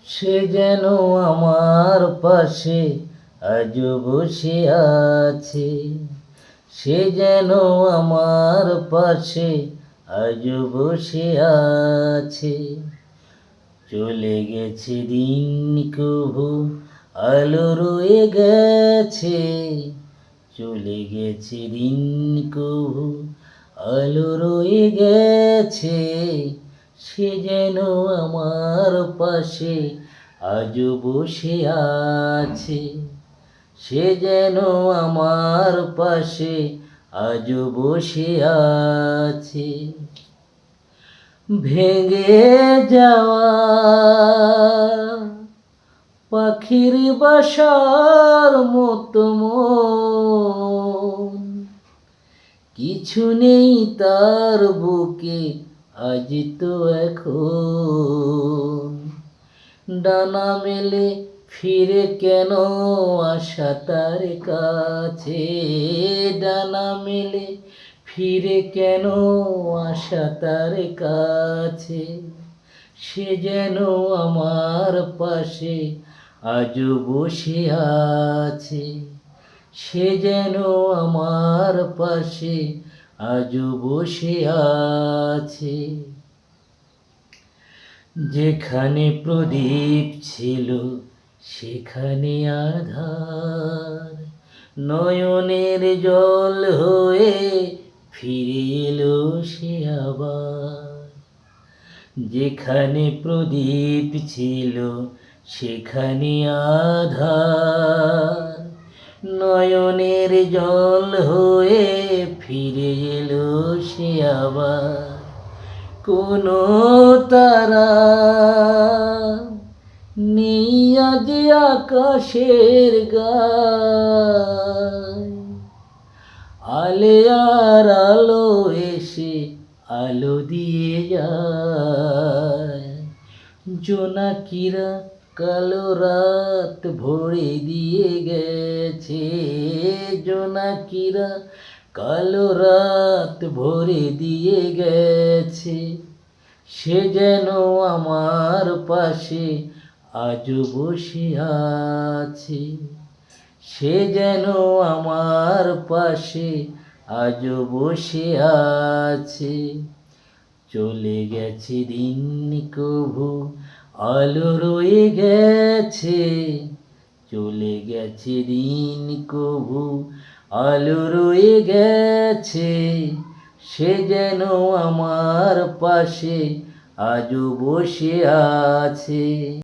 সে যেন আমার পাশে আজও বসে আছে। সে যেন আমার পাশে আজও বসে আছে। চলে গেছে দিন কভু আলো রয়ে গেছে। চলে গেছে দিন কভু আলো রয়ে গেছে। সে যেন আমার পাশে আজও বসে আছে। সে যেন আমার পাশে আজও বসে আছে। ভেঙে যাওয়া পাখির বাসার মতো মন, কিছু নেই তার বুকে আজ তো এখন। ডানা মেলে ফিরে কেন আসা তার কাছে। ডানা মেলে ফিরে কেন আসা তার কাছে। সে যেন আমার পাশে আজও বসে আছে। সে যেন আমার পাশে আজও বসে আছে। যেখানে প্রদীপ ছিল সেখানে আধার, নয়নের জল হয়ে ফিরে এলো সে আবার। যেখানে প্রদীপ ছিল সেখানে আধার, নয়নের জল হয়ে ফিরে এলো সে আবার। কোনো তারা নেই আজ আকাশের গায়, আলে আর আলো এসে আলো দিয়ে যায়। জোনাকিরা কালো রাত ভরে দিয়ে গেছে। জোনাকিরা কালো রাত ভরে দিয়ে গেছে। সে যেন আমার পাশে আজও বসে আছে। সে যেন আমার পাশে আজও বসে আছে। চলে গেছে দিন কভু আলো রয়ে গেছে। চলে গেছে দিন কভু আলো রয়ে গেছে। সে যেন আমার পাশে আজও বসে আছে।